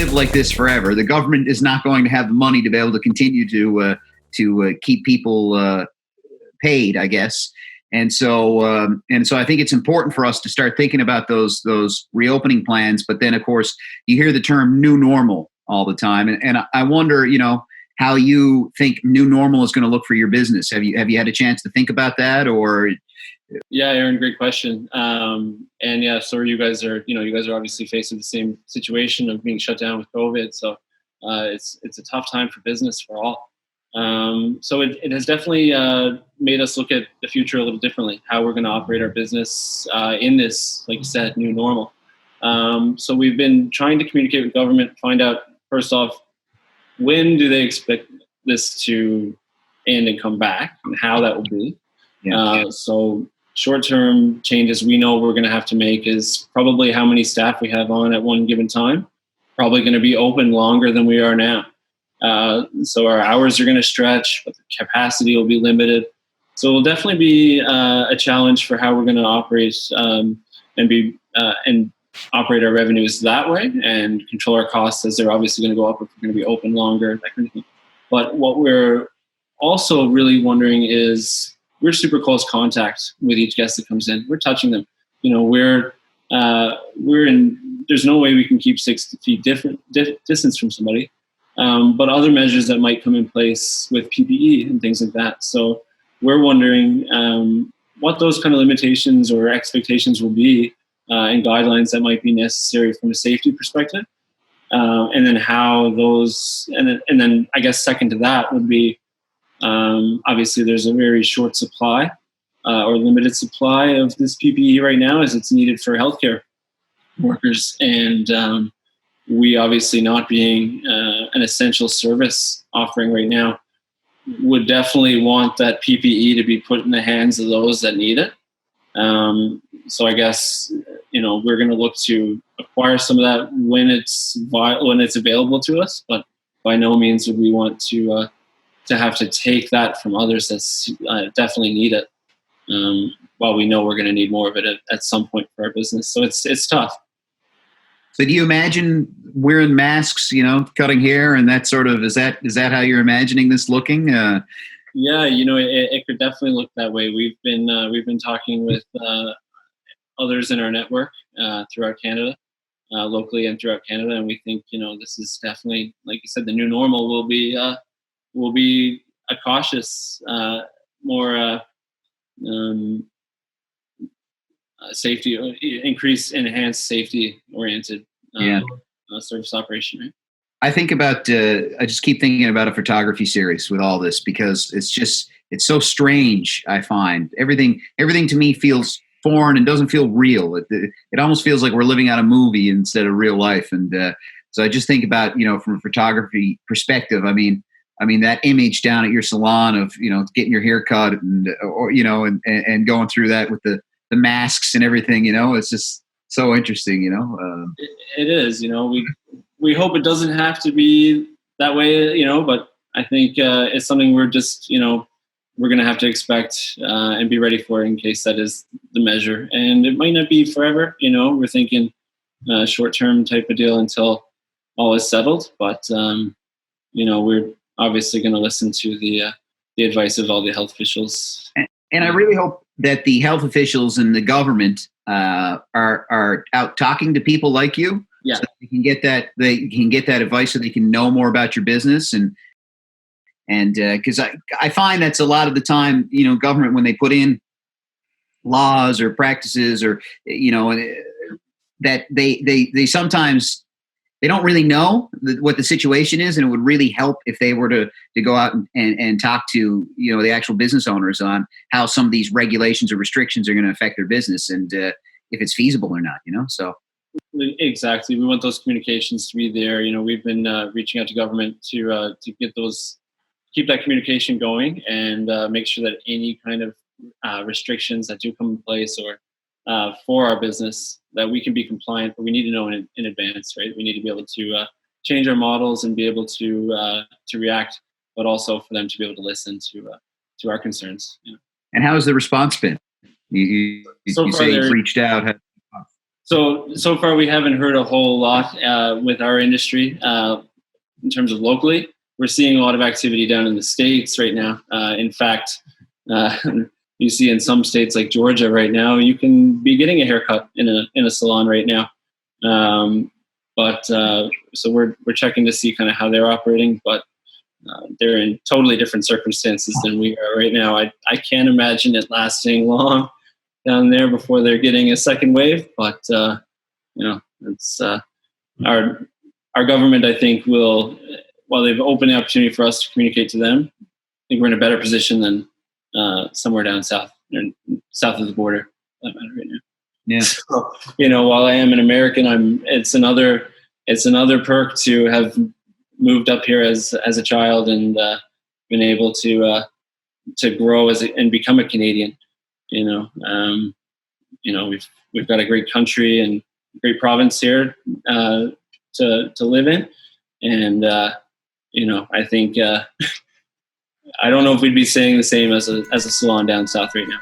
live like this forever. The government is not going to have the money to be able to continue to keep people paid, I guess. And so I think it's important for us to start thinking about those reopening plans. But then, of course, you hear the term "new normal" all the time, and I wonder, how you think new normal is going to look for your business. Have you had a chance to think about that, or? Yeah, Aaron, great question. And yeah, so you guys are obviously facing the same situation of being shut down with COVID. So it's a tough time for business for all. So it has definitely made us look at the future a little differently, how we're going to operate our business in this, like you said, new normal. So we've been trying to communicate with government, find out, first off, when do they expect this to end and come back, and how that will be. Yeah. So short-term changes we know we're going to have to make is probably how many staff we have on at one given time. Probably going to be open longer than we are now. So our hours are going to stretch, but the capacity will be limited. So it will definitely be a challenge for how we're going to operate and operate our revenues that way, and control our costs, as they're obviously going to go up if we're going to be open longer, that kind of thing. But what we're also really wondering is, we're super close contact with each guest that comes in. We're touching them. We're in. There's no way we can keep 6 feet distance from somebody. But other measures that might come in place with PPE and things like that. So we're wondering what those kind of limitations or expectations will be, and guidelines that might be necessary from a safety perspective, and then how those. And then I guess second to that would be. Obviously, there's a very short supply or limited supply of this PPE right now, as it's needed for healthcare workers. And we, obviously not being an essential service offering right now, would definitely want that PPE to be put in the hands of those that need it. So I guess, we're going to look to acquire some of that when it's available to us, but by no means would we want to have to take that from others that definitely need it. While we know we're going to need more of it at some point for our business. So it's tough. So do you imagine wearing masks, cutting hair, and that sort of, is that how you're imagining this looking? Yeah, it could definitely look that way. We've been talking with others in our network throughout Canada, locally and throughout Canada, and we think this is definitely, like you said, the new normal will be a cautious, more enhanced safety-oriented service operation. Right? I think about. I just keep thinking about a photography series with all this, because it's so strange. I find everything to me feels foreign and doesn't feel real. It almost feels like we're living out a movie instead of real life. And so I just think about, from a photography perspective. I mean that image down at your salon of getting your hair cut and going through that with the masks and everything. It's just so interesting. It is. We hope it doesn't have to be that way. But I think it's something we're just we're going to have to expect and be ready for in case that is the measure. And it might not be forever. We're thinking short-term type of deal until all is settled. But we're obviously going to listen to the advice of all the health officials. And I really hope that the health officials and the government are out talking to people like you. Yeah. So they can get that advice, so they can know more about your business. And because I find that's a lot of the time, government, when they put in laws or practices or, that they sometimes, they don't really know what the situation is, and it would really help if they were to go out and talk to the actual business owners on how some of these regulations or restrictions are going to affect their business, and if it's feasible or not. So exactly, we want those communications to be there. We've been reaching out to government to get keep that communication going, and make sure that any kind of restrictions that do come in place or for our business, that we can be compliant, but we need to know in advance, right? We need to be able to change our models and be able to react, but also for them to be able to listen to our concerns. And how has the response been? You say you've reached out. So far, we haven't heard a whole lot with our industry in terms of locally. We're seeing a lot of activity down in the States right now. In fact, you see in some states like Georgia right now, you can be getting a haircut in a salon right now. So we're checking to see kind of how they're operating, but they're in totally different circumstances than we are right now. I can't imagine it lasting long down there before they're getting a second wave, but it's our government, I think, will, while they've opened the opportunity for us to communicate to them, I think we're in a better position than somewhere down south of the border, for that matter, right now. Yeah. So, while I am an American, it's another perk to have moved up here as a child and been able to grow and become a Canadian. We've got a great country and great province here to live in, and I think I don't know if we'd be saying the same as a salon down south right now.